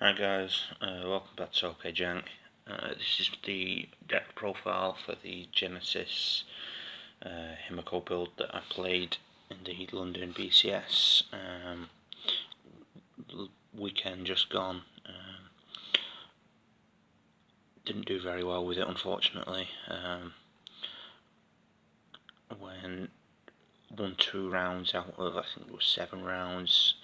Hi guys, welcome back to OK Jank. This is the deck profile for the Genesis himiko build that I played in the London BCS weekend just gone. Didn't do very well with it, unfortunately. When won 2 rounds out of, I think it was 7 rounds.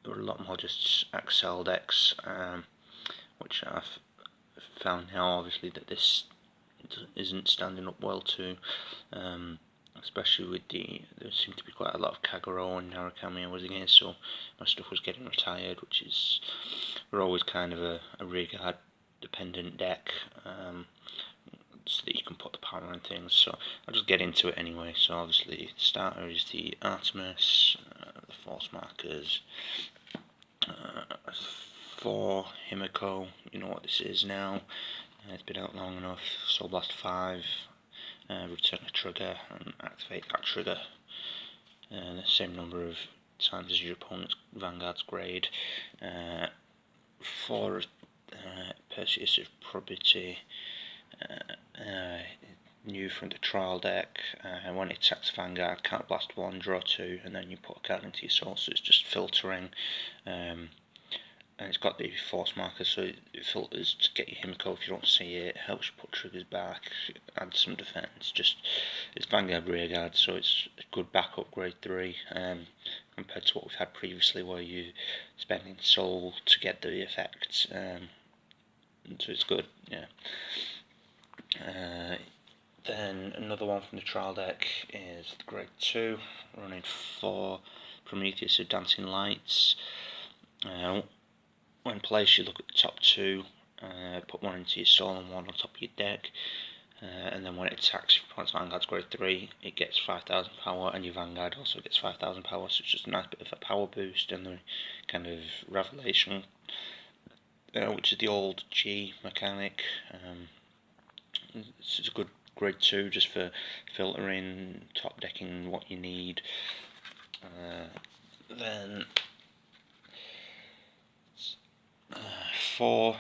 There were a lot more just Excel decks, which I've found now obviously that this isn't standing up well to, especially with there seemed to be quite a lot of Kagero and Narukami I was against, so my stuff was getting retired, which is, we're always kind of a rear guard dependent deck, so that you can put the power in things. So I'll just get into it anyway. So obviously the starter is the Artemis, the force markers, 4 himiko, you know what this is now. It's been out long enough. Soul Blast 5, return a trigger and activate that trigger the same number of times as your opponent's Vanguard's grade. 4 Perseus of Probity, new from the trial deck. When it attacks Vanguard, counterblast 1, draw 2, and then you put a card into your soul, so it's just filtering. And it's got the force marker, so it filters to get your himiko if you don't see it. Helps you put triggers back, adds some defense. It's Vanguard rearguard, so it's a good backup grade 3 compared to what we've had previously, where you're spending soul to get the effects. So it's good, yeah. Then another one from the trial deck is the grade 2, running 4 Prometheus of Dancing Lights. When placed, you look at the top 2, put 1 into your soul and 1 on top of your deck, and then when it attacks your opponent's Vanguard's grade 3, it gets 5,000 power, and your Vanguard also gets 5,000 power, so it's just a nice bit of a power boost, and the kind of revelation, which is the old G mechanic. It's a good grade 2 just for filtering, top decking what you need. Then 4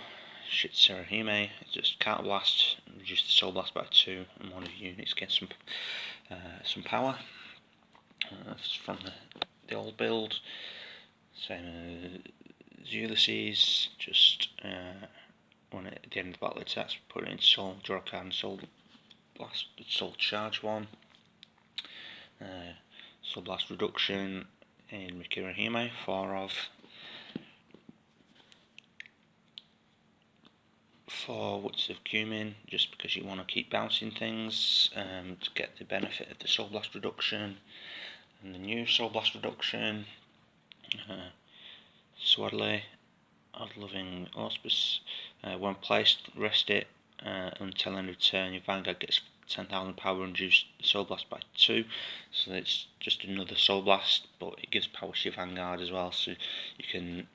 Shitsurahime, just counterblast, reduce the soul blast by 2, and one of your units gets some power. From the old build. Same as Ulysses, just when at the end of the battle attacks, put it in soul, draw a card and soul blast, soul charge 1. Soul blast reduction in Mikirahime, 4 of. 4 Wits of Cumin, just because you want to keep bouncing things to get the benefit of the Soul Blast reduction. And the new Soul Blast reduction, Swadley, Odd-Loving Auspice. When placed, rest it until end of turn. Your Vanguard gets 10,000 power and reduce Soul Blast by 2. So it's just another Soul Blast, but it gives power to your Vanguard as well. So you can.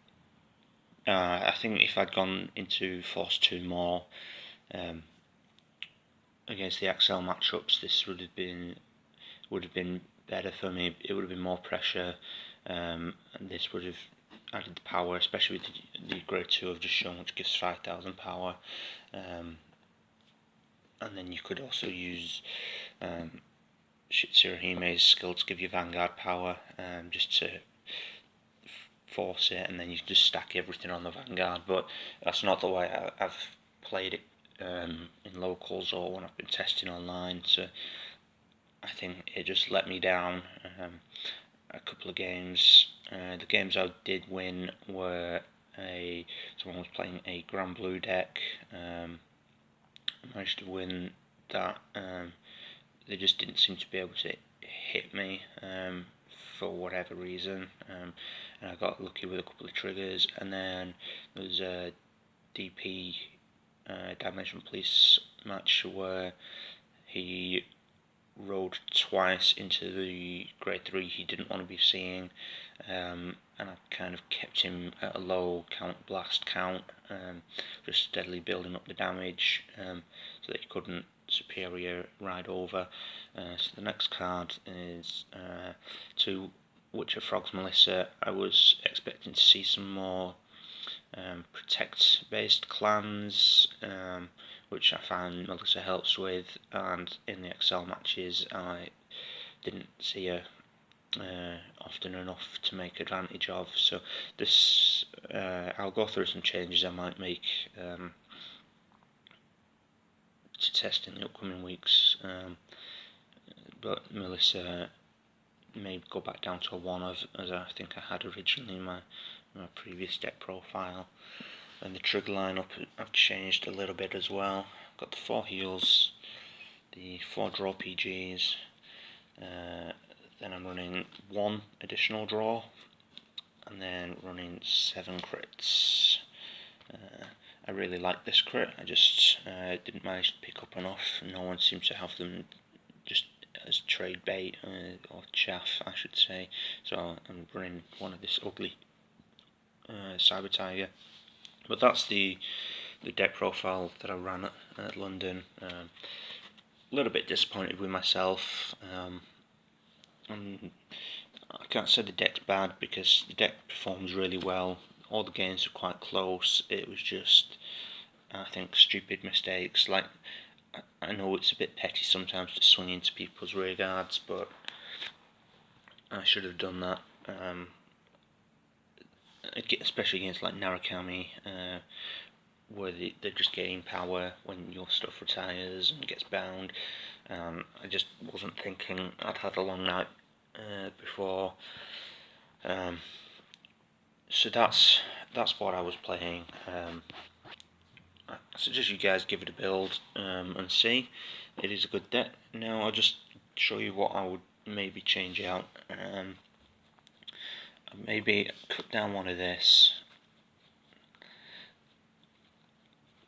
I think if I'd gone into Force 2 more against the XL matchups, this would have been better for me. It would have been more pressure, and this would have added the power, especially with the grade 2 I've just shown, which gives 5,000 power. And then you could also use Shitsurahime's skill to give you Vanguard power, just to force it, and then you just stack everything on the Vanguard. But that's not the way I've played it in locals or when I've been testing online, so I think it just let me down a couple of games. The games I did win were someone was playing a Grand Blue deck. I managed to win that. They just didn't seem to be able to hit me for whatever reason, and I got lucky with a couple of triggers. And then there was a DP Dimension Police match where he rolled twice into the grade 3 he didn't want to be seeing, and I kind of kept him at a low blast count, just steadily building up the damage so that he couldn't superior ride over. So the next card is 2 Witcher Frogs Melissa. I was expecting to see some more protect based clans, which I found Melissa helps with, and in the Excel matches I didn't see her often enough to make advantage of. So this I'll go through some changes I might make to test in the upcoming weeks, but Melissa may go back down to a 1 as I think I had originally in my previous deck profile. And the trigger lineup I've changed a little bit as well. I've got the 4 heals, the 4 draw PGs, then I'm running 1 additional draw, and then running 7 crits. I really like this crit, I just didn't manage to pick up enough. No one seems to have them just as trade bait, or chaff I should say, so I'm running one of this ugly Cyber Tiger. But that's the deck profile that I ran at London. A little bit disappointed with myself. And I can't say the deck's bad because the deck performs really well. All the games are quite close. It was just, I think, stupid mistakes. Like, I know it's a bit petty sometimes to swing into people's rear guards, but I should have done that. Especially against like Narukami, where they're just gaining power when your stuff retires and gets bound. I just wasn't thinking. I'd had a long night before, so that's what I was playing. I suggest you guys give it a build and see. It is a good deck. Now I'll just show you what I would maybe change out. Maybe cut down one of this,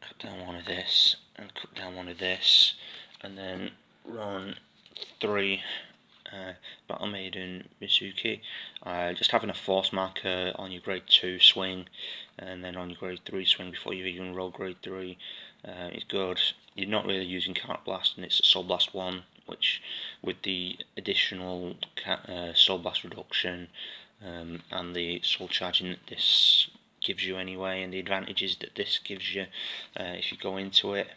cut down one of this, and cut down one of this, and then run 3 Battle Maiden Mitsuki. Just having a force marker on your grade 2 swing, and then on your grade 3 swing before you even roll grade 3 is good. You're not really using Cart Blast, and it's a Soul Blast 1, which with the additional Soul Blast reduction and the soul charging that this gives you anyway, and the advantages that this gives you if you go into it,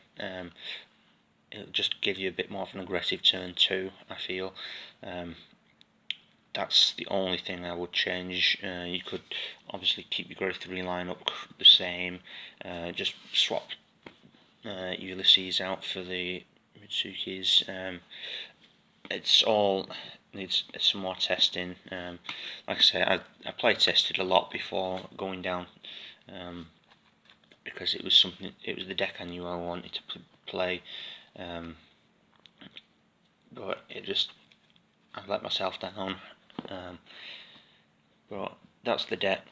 it'll just give you a bit more of an aggressive turn 2, I feel. That's the only thing I would change. You could obviously keep your grade 3 lineup the same, just swap Ulysses out for the Mitsukis. It's all needs some more testing. Like I say, I play tested a lot before going down, because it was the deck I knew I wanted to play, but I let myself down. But that's the deck.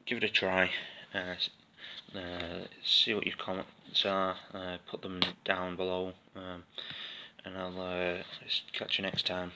Give it a try. See what your comments are. Put them down below, and I'll catch you next time.